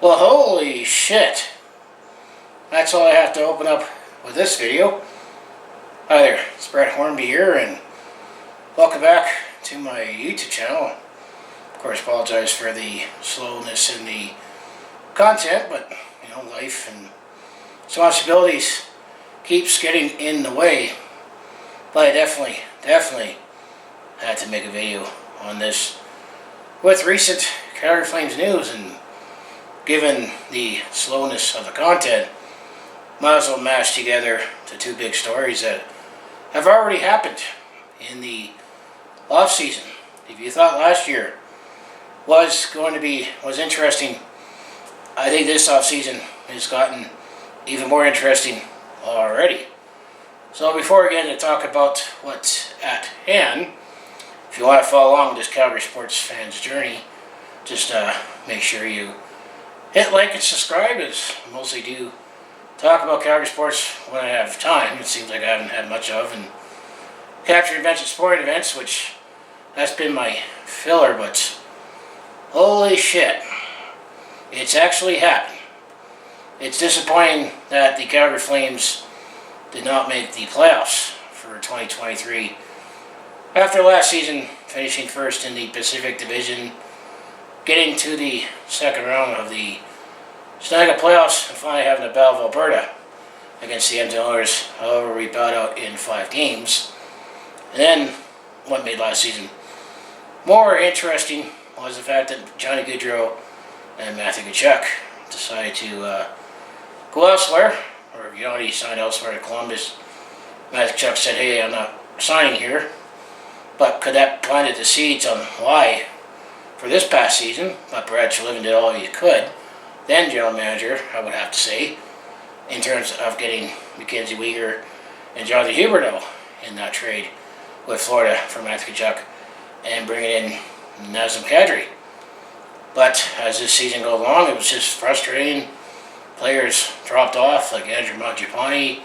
Well, holy shit. That's all I have to open up with this video. Hi there, it's Brad Hornby here, and welcome back to my YouTube channel. Of course, apologize for the slowness in the content, but life and responsibilities keeps getting in the way. But I definitely had to make a video on this with recent Calgary Flames news, and given the slowness of the content, might as well mash together the two big stories that have already happened in the off season. If you thought last year was interesting, I think this off season has gotten even more interesting already. So before we get into talk about what's at hand, if you want to follow along with this Calgary sports fans journey, just make sure you hit like and subscribe, as I mostly do talk about Calgary sports when I have time. It seems like I haven't had much of, and capture events and sporting events, which that's been my filler, but holy shit, it's actually happened. It's disappointing that the Calgary Flames did not make the playoffs for 2023 after last season finishing first in the Pacific Division, getting to the second round of the Stanley Cup Playoffs, and finally having a Battle of Alberta against the Edmonton Oilers. However, we bowed out in 5 games. And then, what made last season more interesting was the fact that Johnny Gaudreau and Matthew Tkachuk decided to go elsewhere, or he signed elsewhere to Columbus. Matthew Tkachuk said, "Hey, I'm not signing here." But could that planted the seeds on why for this past season? But Brad Treliving did all he could, then general manager, I would have to say, in terms of getting Mackenzie Weegar and Jonathan Huberdeau in that trade with Florida for Matthew Tkachuk, and bringing in Nazem Kadri. But as this season goes along, it was just frustrating. Players dropped off, like Andrew Mangiapane.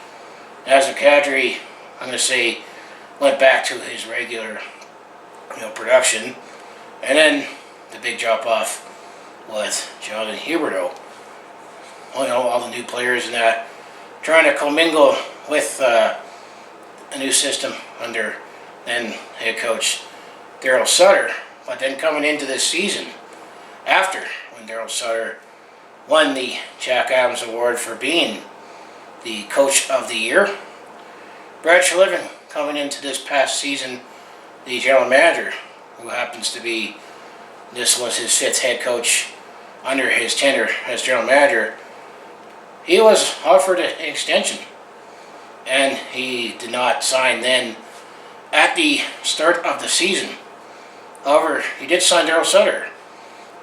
Nazem Kadri, I'm going to say, went back to his regular production. And then the big drop off with Jonathan Huberdeau. All the new players and that, trying to commingle with a new system under then head coach Darryl Sutter. But then coming into this season, after when Darryl Sutter won the Jack Adams Award for being the Coach of the Year, Brad Treliving coming into this past season, the general manager, who happens to be, this was his 5th head coach under his tenure as general manager, he was offered an extension, and he did not sign then at the start of the season. However, he did sign Darryl Sutter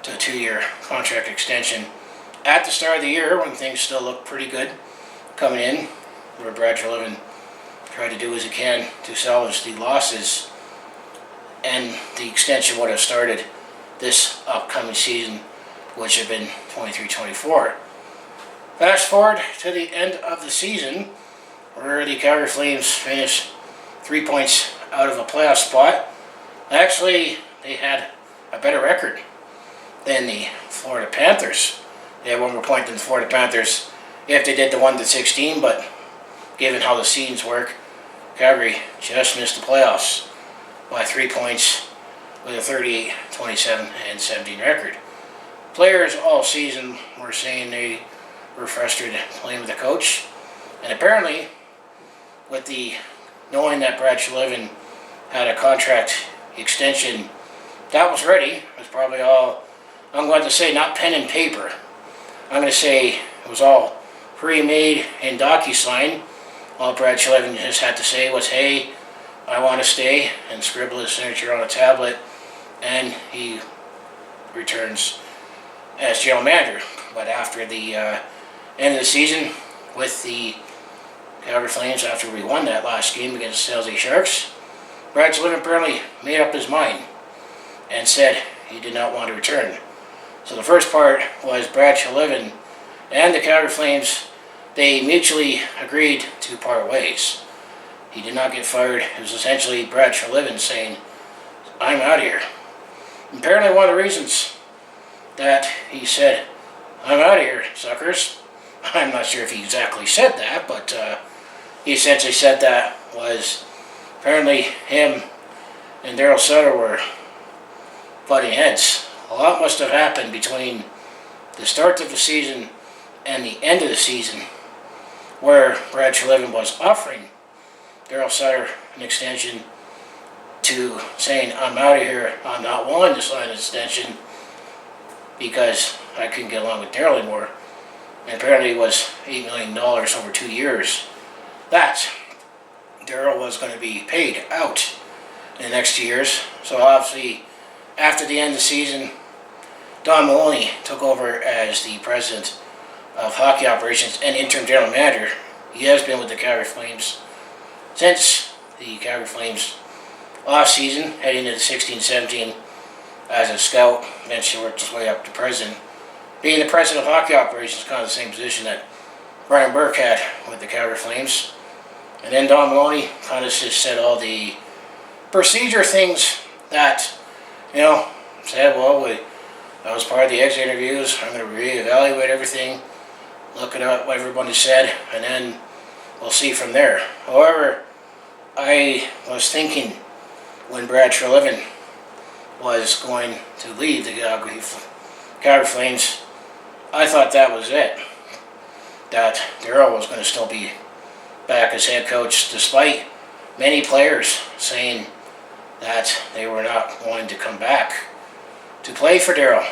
to a 2-year contract extension at the start of the year, when things still looked pretty good coming in, where Brad Treliving tried to do as he can to salvage the losses, and the extension would have started this upcoming season, which had been 23-24. Fast forward to the end of the season, where the Calgary Flames finished 3 points out of a playoff spot. Actually, they had a better record than the Florida Panthers. They had 1 more point than the Florida Panthers if they did the 1-16, but given how the seasons work, Calgary just missed the playoffs by 3 points with a 38, 27, and 17 record. Players all season were saying they were frustrated playing with the coach, and apparently, with the knowing that Brad Treliving had a contract extension that was ready, it was probably all, I'm going to say, not pen and paper. I'm going to say it was all pre-made in DocuSign. All Brad Treliving just had to say was, "Hey, I want to stay," and scribble his signature on a tablet, and he returns as general manager. But after the end of the season with the Calgary Flames, after we won that last game against the San Jose Sharks, Brad Treliving apparently made up his mind and said he did not want to return. So the first part was Brad Treliving and the Calgary Flames, they mutually agreed to part ways. He did not get fired. It was essentially Brad Treliving saying, "I'm out of here." Apparently one of the reasons that he said, I'm out of here, suckers. I'm not sure if he exactly said that, but he essentially said that was apparently him and Darryl Sutter were butting heads. A lot must have happened between the start of the season and the end of the season, where Brad Treliving was offering Darryl Sutter an extension to saying, I'm out of here, I'm not willing to sign an extension because I couldn't get along with Darryl anymore. And apparently it was $8 million over 2 years that Darryl was going to be paid out in the next 2 years. So obviously, after the end of the season, Don Maloney took over as the president of hockey operations and interim general manager. He has been with the Calgary Flames since the Calgary Flames off-season, heading into 16-17 as a scout. Eventually worked his way up to president. Being the president of hockey operations is kind of the same position that Brian Burke had with the Calgary Flames. And then Don Maloney kind of just said all the procedure things that, said, well, that was part of the exit interviews. I'm going to reevaluate everything, look at what everybody said, and then we'll see from there. However, I was thinking when Brad Treliving was going to leave the Calgary Flames, I thought that was it. That Darryl was going to still be back as head coach, despite many players saying that they were not wanting to come back to play for Darryl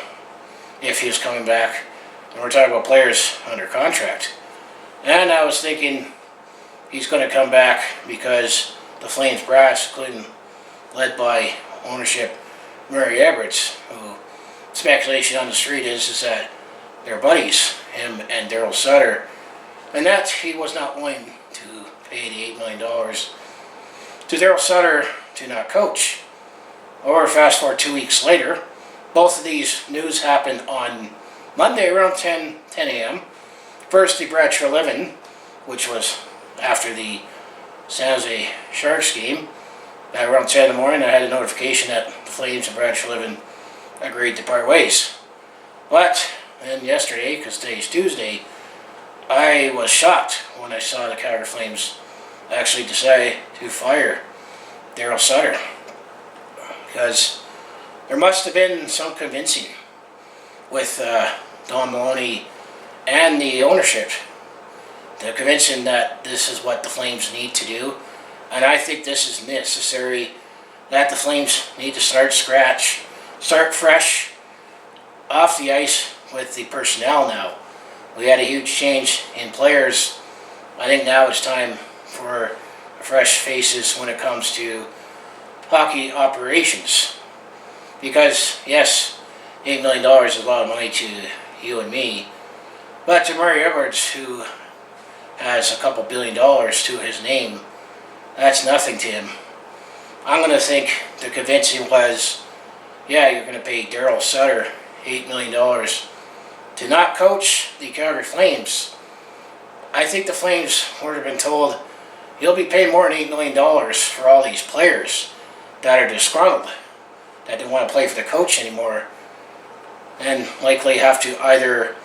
if he was coming back. And we're talking about players under contract. And I was thinking he's going to come back because the Flames brass, including led by ownership Murray Everett, who speculation on the street is that they're buddies, him and Darryl Sutter, and that he was not willing to pay the $8 million to Darryl Sutter to not coach. Or fast forward 2 weeks later, both of these news happened on Monday around 10 a.m. First, the Brad Treliving, which was after the San Jose Sharks game. At around 10 in the morning, I had a notification that the Flames and Brad Treliving agreed to part ways. But then yesterday, because today's Tuesday, I was shocked when I saw the Calgary Flames actually decide to fire Darryl Sutter. Because there must have been some convincing with Don Maloney and the ownership. They're convincing that this is what the Flames need to do. And I think this is necessary, that the Flames need to start fresh off the ice with the personnel now. We had a huge change in players. I think now it's time for fresh faces when it comes to hockey operations. Because, yes, $8 million is a lot of money to you and me. But to Murray Edwards, who has a couple $2 billion to his name, that's nothing to him. I'm going to think the convincing was, yeah, you're going to pay Darryl Sutter $8 million to not coach the Calgary Flames. I think the Flames would have been told, you'll be paid more than $8 million for all these players that are disgruntled, that don't want to play for the coach anymore, and likely have to either,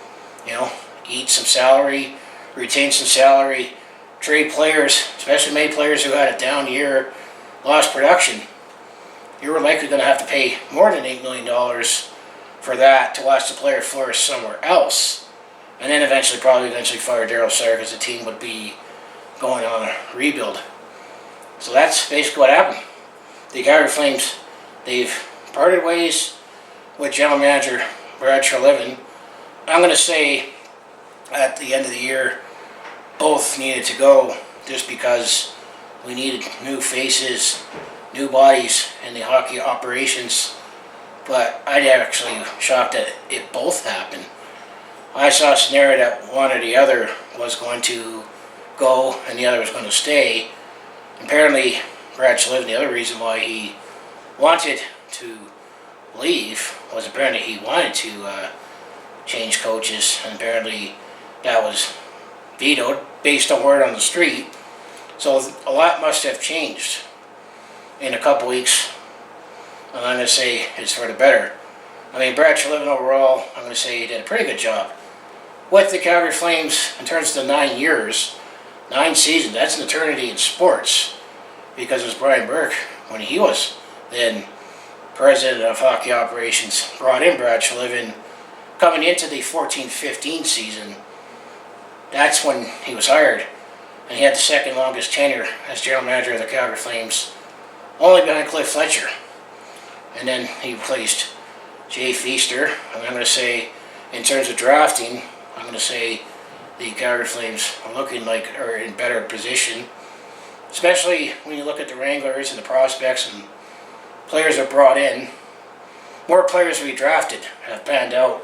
eat some salary, retain some salary, trade players, especially many players who had a down year, lost production. You were likely going to have to pay more than $8 million for that to watch the player flourish somewhere else. And then eventually fire Darryl Sutter because the team would be going on a rebuild. So that's basically what happened. The Calgary Flames, they've parted ways with general manager Brad Treliving. I'm going to say at the end of the year, both needed to go just because we needed new faces, new bodies in the hockey operations. But I'd actually shocked that it both happened. I saw a scenario that one or the other was going to go and the other was going to stay. Apparently, Brad Treliving, the other reason why he wanted to leave was apparently he wanted to change coaches, and apparently that was vetoed based on word on the street. So a lot must have changed in a couple weeks, and I'm going to say it's for the better. I mean, Brad Treliving overall, I'm going to say he did a pretty good job with the Calgary Flames in terms of the 9 years, 9 seasons. That's an eternity in sports, because it was Brian Burke, when he was then president of hockey operations, brought in Brad Treliving coming into the 14-15 season. That's when he was hired, and he had the second longest tenure as general manager of the Calgary Flames, only behind Cliff Fletcher. And then he replaced Jay Feaster. And I'm going to say, in terms of drafting, I'm going to say the Calgary Flames are looking like are in better position, especially when you look at the Wranglers and the prospects and players are brought in. More players we drafted have panned out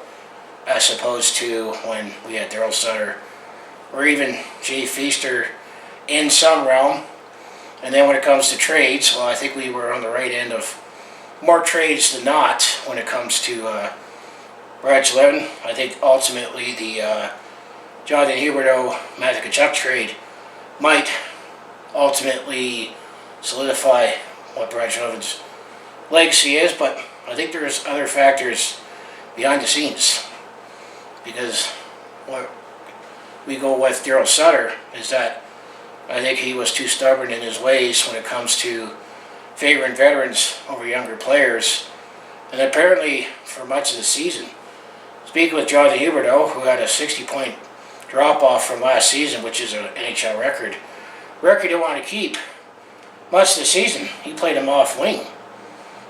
as opposed to when we had Darryl Sutter or even Jay Feaster in some realm. And then when it comes to trades, well, I think we were on the right end of more trades than not when it comes to Brad Treliving. I think ultimately the Jonathan Huberdeau Matthew Tkachuk trade might ultimately solidify what Brad Treliving's legacy is, but I think there's other factors behind the scenes, because what we go with Darryl Sutter is that I think he was too stubborn in his ways when it comes to favoring veterans over younger players, and apparently for much of the season. Speaking with Jonathan Huberdeau, who had a 60-point drop-off from last season, which is an NHL record he didn't want to keep. Much of the season, he played him off wing.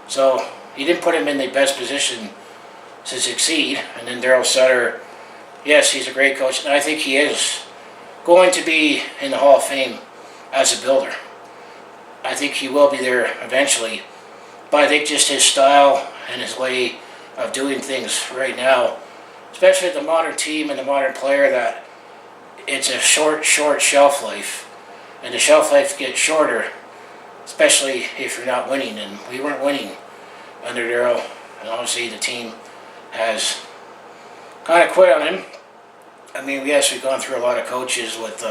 So he didn't put him in the best position to succeed. And then Darryl Sutter, yes, he's a great coach, and I think he is going to be in the Hall of Fame as a builder. I think he will be there eventually, but I think just his style and his way of doing things right now, especially the modern team and the modern player, that it's a short shelf life, and the shelf life gets shorter, especially if you're not winning, and we weren't winning under Darryl, and obviously the team has kind of quit on him. I mean, yes, we've gone through a lot of coaches with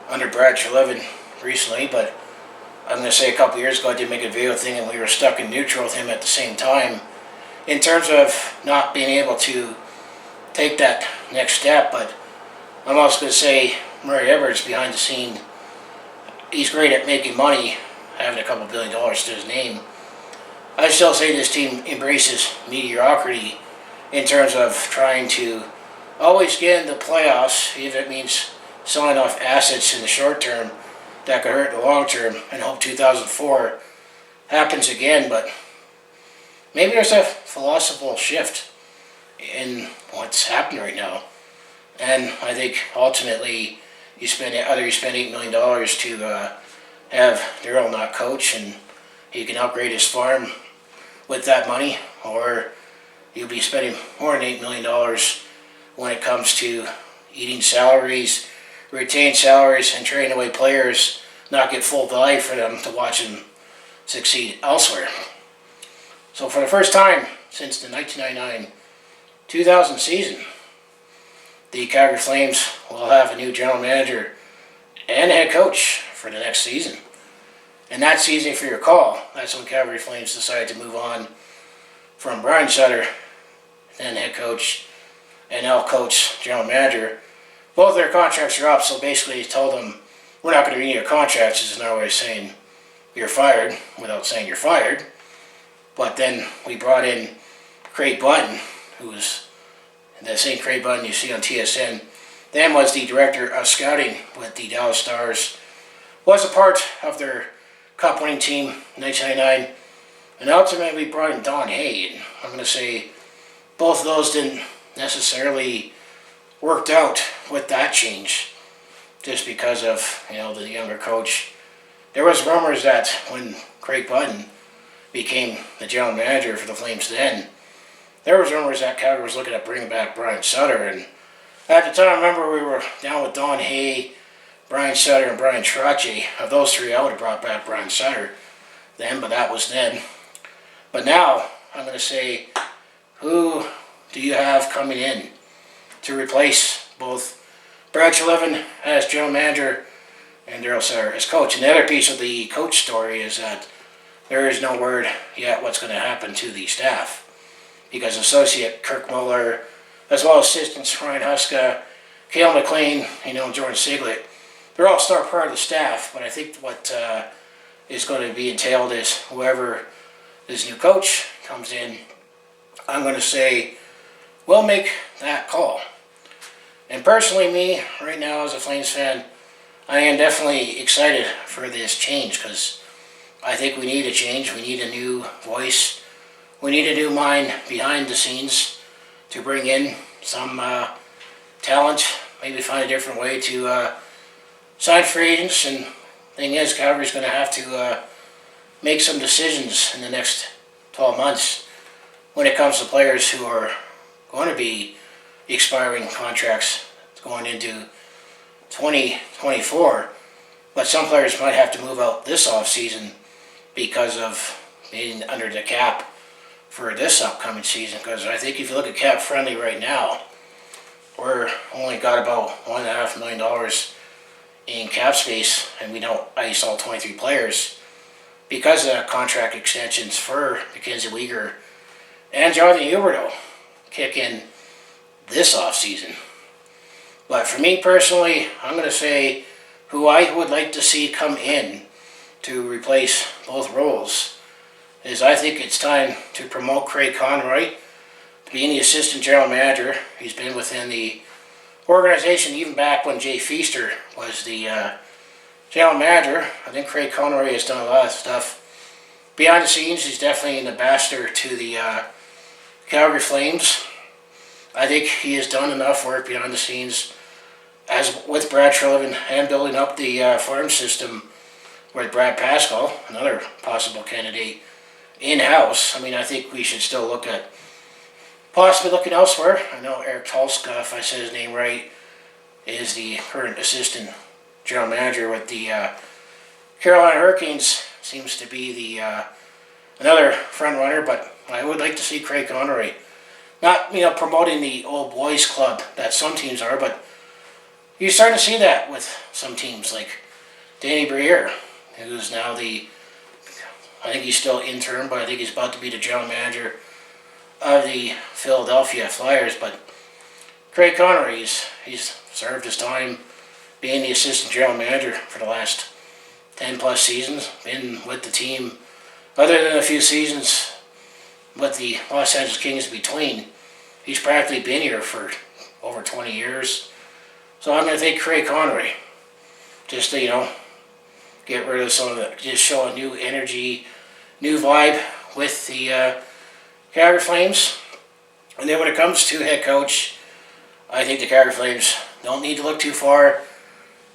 under Brad Treliving recently, but I'm going to say a couple years ago I did make a video thing and we were stuck in neutral with him at the same time in terms of not being able to take that next step. But I'm also going to say Murray Edwards behind the scene, he's great at making money, having a couple $1 billion to his name. I still say this team embraces mediocrity in terms of trying to always get in the playoffs, even if it means selling off assets in the short term that could hurt in the long term, and hope 2004 happens again. But maybe there's a philosophical shift in what's happening right now. And I think ultimately you spend $8 million to have Darryl not coach, and he can upgrade his farm with that money, or you'll be spending more than $8 million when it comes to eating salaries, retain salaries, and trading away players, not get full value for them to watch them succeed elsewhere. So for the first time since the 1999-2000 season, the Calgary Flames will have a new general manager and a head coach for the next season. And that season, if you recall, that's when Calgary Flames decided to move on from Brad Sutter, then head coach, and now coach, general manager. Both their contracts are up, so basically he told them, we're not going to renew your contracts. This is another way of saying you're fired without saying you're fired. But then we brought in Craig Button, who was the same Craig Button you see on TSN, then was the director of scouting with the Dallas Stars, was a part of their cup-winning team in 1999, and ultimately we brought in Don Hay. And I'm going to say both of those didn't necessarily worked out with that change, just because of the younger coach. There was rumors that when Craig Button became the general manager for the Flames then, there was rumors that Calgary was looking at bringing back Brad Sutter, and at the time I remember we were down with Don Hay, Brad Sutter, and Bryan Trottier. Of those three, I would have brought back Brad Sutter then, but that was then. But now I'm going to say, who do you have coming in to replace both Brad Treliving as general manager and Darryl Sutter as coach? And the other piece of the coach story is that there is no word yet what's going to happen to the staff, because Associate Kirk Muller as well as assistants Ryan Huska, Cale McLean, Jordan Siglet. They're all still part of the staff, but I think what is going to be entailed is whoever this new coach comes in, I'm going to say, will make that call. And personally, me, right now as a Flames fan, I am definitely excited for this change because I think we need a change. We need a new voice. We need a new mind behind the scenes to bring in some talent, maybe find a different way to sign free agents. And thing is, Calgary's going to have to make some decisions in the next 12 months when it comes to players who are going to be expiring contracts going into 2024. But some players might have to move out this offseason because of being under the cap for this upcoming season. Because I think if you look at cap friendly right now, we're only got about $1.5 million in cap space, and we don't ice all 23 players because of contract extensions for Mackenzie Weegar and Jonathan Huberdeau kick in this offseason. But for me personally, I'm going to say who I would like to see come in to replace both roles is I think it's time to promote Craig Conroy to being the assistant general manager. He's been within the organization even back when Jay Feaster was the general manager. I think Craig Conroy has done a lot of stuff behind the scenes. He's definitely an ambassador to the Calgary Flames. I think he has done enough work behind the scenes as with Brad Treliving and building up the farm system with Brad Pascal, another possible candidate, in-house. I mean, I think we should still look at possibly looking elsewhere. I know Eric Tulska, if I said his name right, is the current assistant general manager with the Carolina Hurricanes. Seems to be the another front runner, but I would like to see Craig Conroy. Not, promoting the old boys club that some teams are, but you're starting to see that with some teams like Danny Briere, who's now I think he's still interim, but I think he's about to be the general manager of the Philadelphia Flyers. But Craig Conroy, he's served his time being the assistant general manager for the last 10 plus seasons, been with the team, other than a few seasons with the Los Angeles Kings between. He's practically been here for over 20 years. So I'm going to take Craig Conroy. Just to, get rid of some of the, just show a new energy, new vibe with the Calgary Flames. And then when it comes to head coach, I think the Calgary Flames don't need to look too far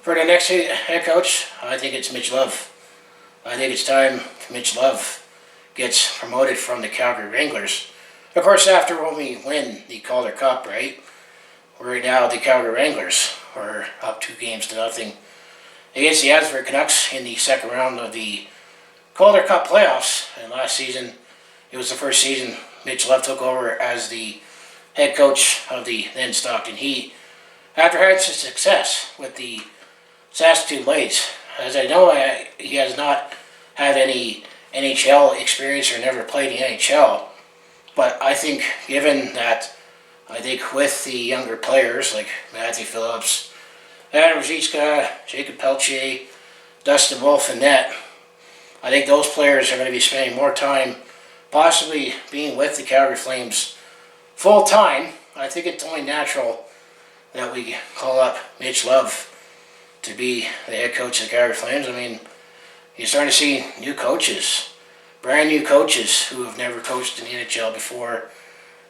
for the next head coach. I think it's Mitch Love. I think it's time Mitch Love gets promoted from the Calgary Wranglers. Of course, after when we win the Calder Cup, right? Right now, the Calgary Wranglers are up 2-0 against the Abbotsford Canucks in the second round of the Calder Cup Playoffs. And last season, it was the first season Mitch Love took over as the head coach of the then Stockton Heat after having some success with the Saskatoon Blades. As I know, he has not had any NHL experience or never played in NHL. But I think, given that, I think with the younger players like Matthew Phillips, Adam Ruzicka, Jacob Peltier, Dustin Wolf, and net, I think those players are going to be spending more time possibly being with the Calgary Flames full time. I think it's only natural that we call up Mitch Love to be the head coach of the Calgary Flames. I mean, you're starting to see new coaches, brand new coaches who have never coached in the NHL before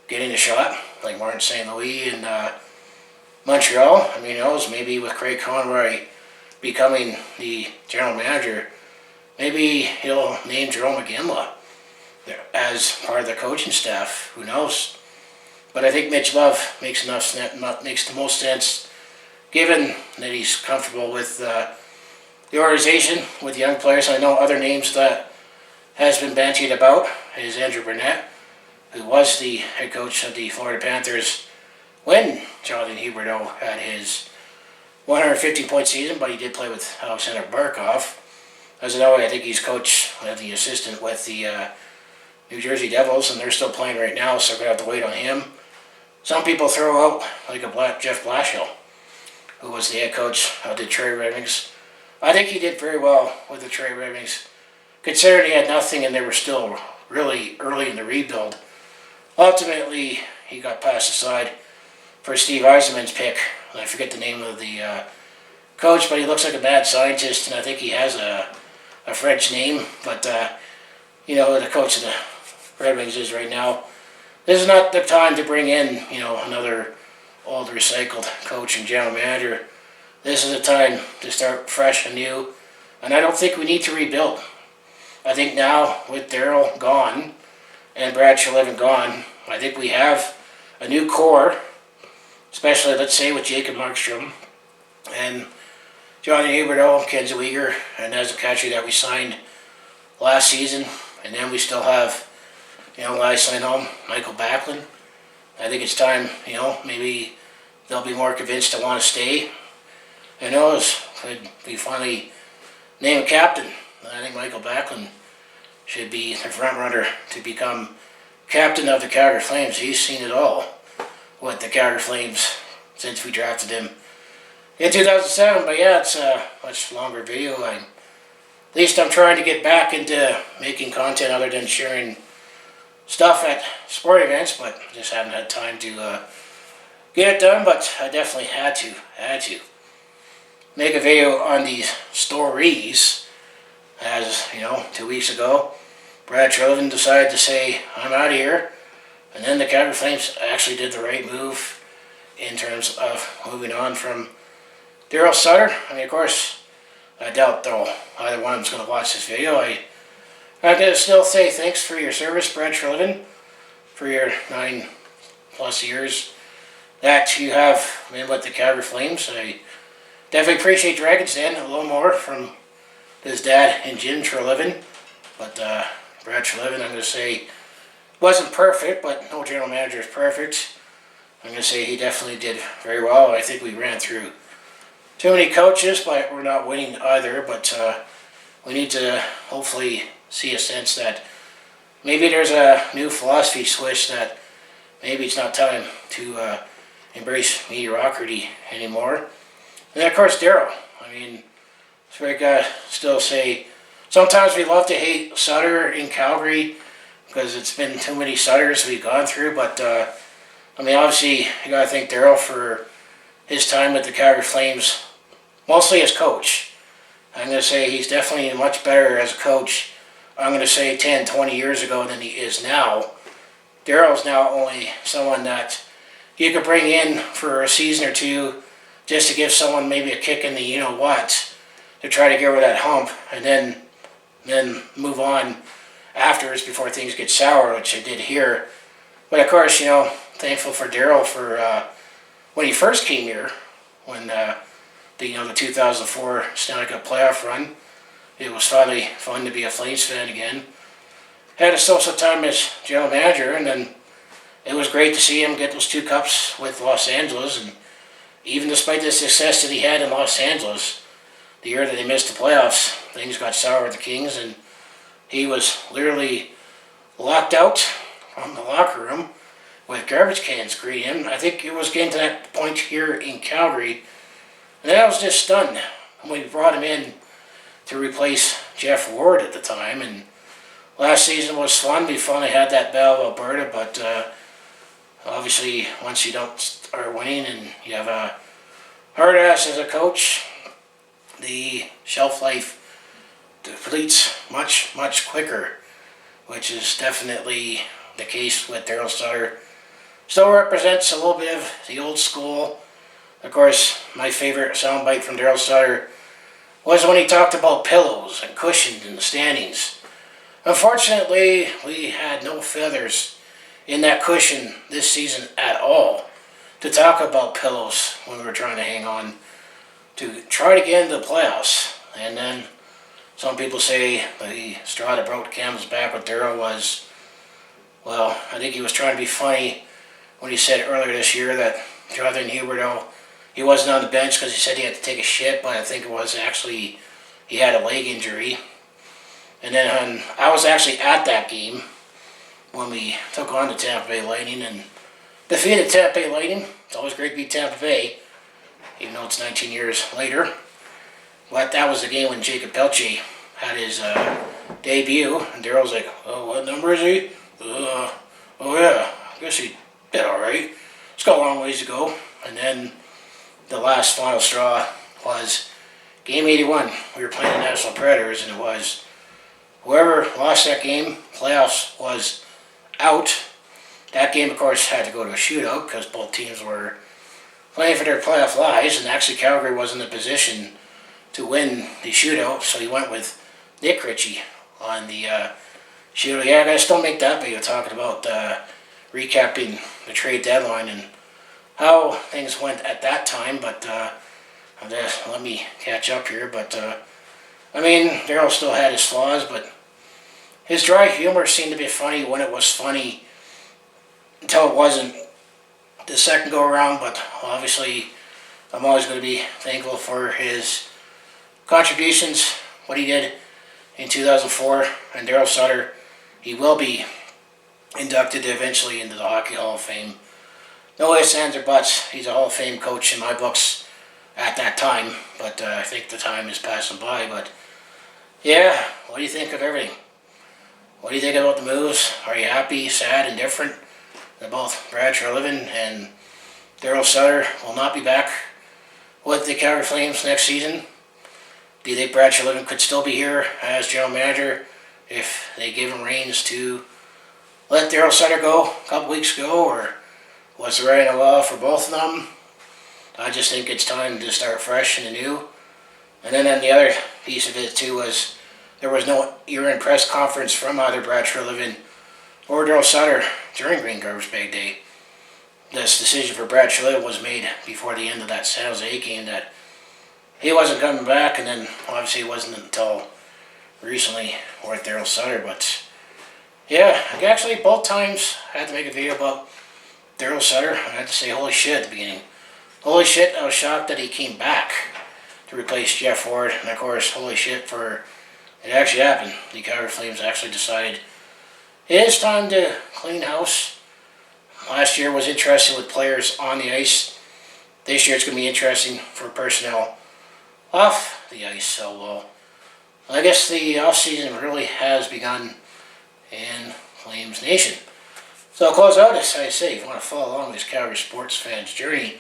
getting a shot, like Martin St. Louis in Montreal. I mean, who knows, maybe with Craig Conroy becoming the general manager, maybe he'll name Jerome McGinley as part of the coaching staff. Who knows? But I think Mitch Love makes the most sense, given that he's comfortable with the organization, with young players. I know other names that has been bantied about is Andrew Burnett, who was the head coach of the Florida Panthers when Jonathan Huberdeau had his 150-point season, but he did play with Alexander Barkov. As I know, I think he's coach, the assistant with the New Jersey Devils, and they're still playing right now, so we're going to have to wait on him. some people throw out like a Jeff Blashill, who was the head coach of the Detroit Red Wings. I think he did very well with the Detroit Red Wings, considering he had nothing and they were still really early in the rebuild. Ultimately, he got passed aside for Steve Yzerman's pick. I forget the name of the coach, but he looks like a mad scientist, and I think he has a French name. But you know, the coach of the Red Wings is right now. This is not the time to bring in, you know, another old recycled coach and general manager. This is the time to start fresh and new, and I don't think we need to rebuild. I think now, with Darryl gone and Brad Treliving gone, I think we have a new core, especially, let's say, with Jacob Markstrom and Johnny Huberdeau, Ken Zwiger, and as a catcher that we signed last season. And then we still have, you know, guys signed home, Michael Backlund. I think it's time, you know, maybe they'll be more convinced to want to stay. Who knows? Could we finally name a captain? I think Michael Backlund should be the front runner to become captain of the Calgary Flames. He's seen it all with the Calgary Flames since we drafted him in 2007. But yeah, it's a much longer video. At least I'm trying to get back into making content other than sharing stuff at sport events, but just haven't had time to get it done. But I definitely had to make a video on these stories. As you know, 2 weeks ago, Brad Treliving decided to say, I'm out of here. And then the Calgary Flames actually did the right move in terms of moving on from Darryl Sutter. I mean, of course, I doubt though either one of them's going to watch this video. I'm going to still say thanks for your service, Brad Treliving, for your 9+ years that you have been with the Calgary Flames. I definitely appreciate Dragon's Den a little more from his dad and Jim Treliving. But Brad Treliving, I'm going to say, wasn't perfect, but no general manager is perfect. I'm going to say he definitely did very well. I think we ran through too many coaches, but we're not winning either. But we need to hopefully see a sense that maybe there's a new philosophy switch, that maybe it's not time to embrace mediocrity anymore. And then, of course, Darryl. I mean, so I gotta still say, sometimes we love to hate Sutter in Calgary because it's been too many Sutters we've gone through. But I mean, obviously, you gotta thank Darryl for his time with the Calgary Flames, mostly as coach. I'm gonna say he's definitely much better as a coach. I'm gonna say 10, 20 years ago than he is now. Darryl's now only someone that you could bring in for a season or two just to give someone maybe a kick in the you-know-what, to try to get over that hump, and then move on afterwards before things get sour, which I did here. But of course, you know, thankful for Darryl for when he first came here, when the 2004 Stanley Cup Playoff run. It was finally fun to be a Flames fan again. Had a social time as general manager, and then it was great to see him get those 2 cups with Los Angeles. And even despite the success that he had in Los Angeles, the year that they missed the playoffs, things got sour with the Kings, and he was literally locked out from the locker room with garbage cans greeting him. I think it was getting to that point here in Calgary, and then I was just stunned when we brought him in to replace Jeff Ward at the time. And last season was fun. We finally had that Battle of Alberta, but obviously once you don't start winning and you have a hard ass as a coach, the shelf life depletes much, much quicker, which is definitely the case with Darryl Sutter. Still represents a little bit of the old school. Of course, my favorite soundbite from Darryl Sutter was when he talked about pillows and cushions in the standings. Unfortunately, we had no feathers in that cushion this season at all to talk about pillows when we were trying to hang on to try to get into the playoffs. And then some people say the straw that broke the camel's back with Darryl was, well, I think he was trying to be funny when he said earlier this year that Jonathan Huberdeau, he wasn't on the bench because he said he had to take a shit, but I think it was actually he had a leg injury. And then I was actually at that game when we took on the Tampa Bay Lightning, and defeated Tampa Bay Lightning. It's always great to beat Tampa Bay, even though it's 19 years later. But that was the game when Jacob Pelche had his debut, and Darryl's like, "Oh, what number is he? Oh yeah, I guess he did all right. It's got a long ways to go." And then the last final straw was Game 81. We were playing the National Predators, and it was whoever lost that game, playoffs was out. That game, of course, had to go to a shootout because both teams were playing for their playoff lives, and actually Calgary was in the position to win the shootout, so he went with Nick Ritchie on the shootout. Yeah, guys, don't make that video talking about recapping the trade deadline and how things went at that time, but let me catch up here. But I mean, Darryl still had his flaws, but his dry humor seemed to be funny when it was funny until it wasn't the second go around. But obviously I'm always going to be thankful for his contributions, what he did in 2004. And Darryl Sutter, he will be inducted eventually into the Hockey Hall of Fame. No ifs, ands, or buts. He's a Hall of Fame coach in my books at that time, but I think the time is passing by. But yeah, what do you think of everything? What do you think about the moves? Are you happy, sad, indifferent that both Brad Treliving and Darryl Sutter will not be back with the Calgary Flames next season? Do you think Brad Treliving could still be here as general manager if they gave him reins to let Darryl Sutter go a couple weeks ago, or was the writing on the wall for both of them? I just think it's time to start fresh and anew. And then the other piece of it too was there was no year-end press conference from either Brad Treliving or Darryl Sutter during Green Garbage Bag Day. This decision for Brad Treliving was made before the end of that San Jose game that he wasn't coming back, and then obviously it wasn't until recently with Darryl Sutter. But yeah, actually both times I had to make a video about Darryl Sutter. I had to say holy shit at the beginning. Holy shit, I was shocked that he came back to replace Jeff Ford. And of course, holy shit for it actually happened. The Calgary Flames actually decided it is time to clean house. Last year was interesting with players on the ice. This year it's going to be interesting for personnel off the ice. So I guess the off-season really has begun in Flames Nation. So I'll close out, as I say, if you want to follow along this Calgary sports fans journey,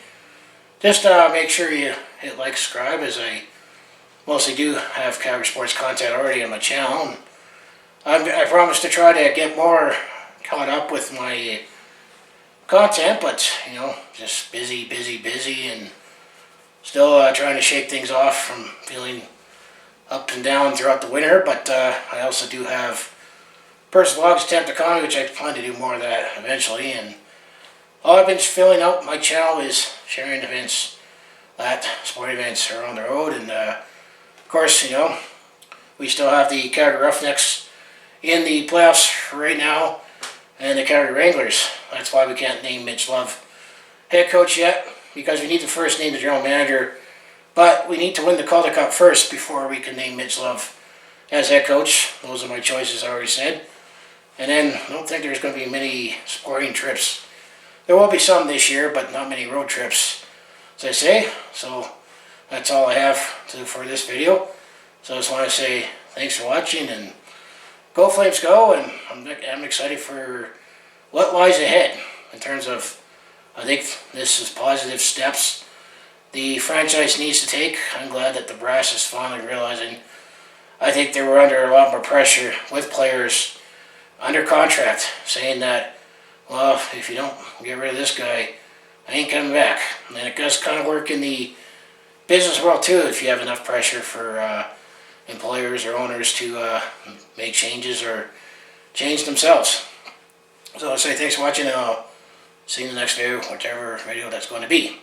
just make sure you hit like, subscribe, as I mostly do have Calgary sports content already on my channel. I promise to try to get more caught up with my content, but you know, just busy, and still trying to shake things off from feeling up and down throughout the winter. But I also do have personal blogs, attempt to comedy, which I plan to do more of that eventually. And all I've been filling out my channel is sharing events at sporting events around the road. And of course, you know, we still have the Calgary Roughnecks in the playoffs right now, and the Calgary Wranglers. That's why we can't name Mitch Love head coach yet, because we need to first name the general manager. But we need to win the Calder Cup first before we can name Mitch Love as head coach. Those are my choices, I already said. And then I don't think there's going to be many sporting trips. There will be some this year, but not many road trips, as I say. So that's all I have to do for this video. So I just want to say thanks for watching, and go Flames go. And I'm excited for what lies ahead in terms of, I think this is positive steps the franchise needs to take. I'm glad that the brass is finally realizing. I think they were under a lot more pressure with players under contract, saying that, well, if you don't get rid of this guy, I ain't coming back. And it does kind of work in the business world too, if you have enough pressure for employers or owners to make changes or change themselves. So I'll say thanks for watching, and I'll see you in the next video, whatever video that's going to be.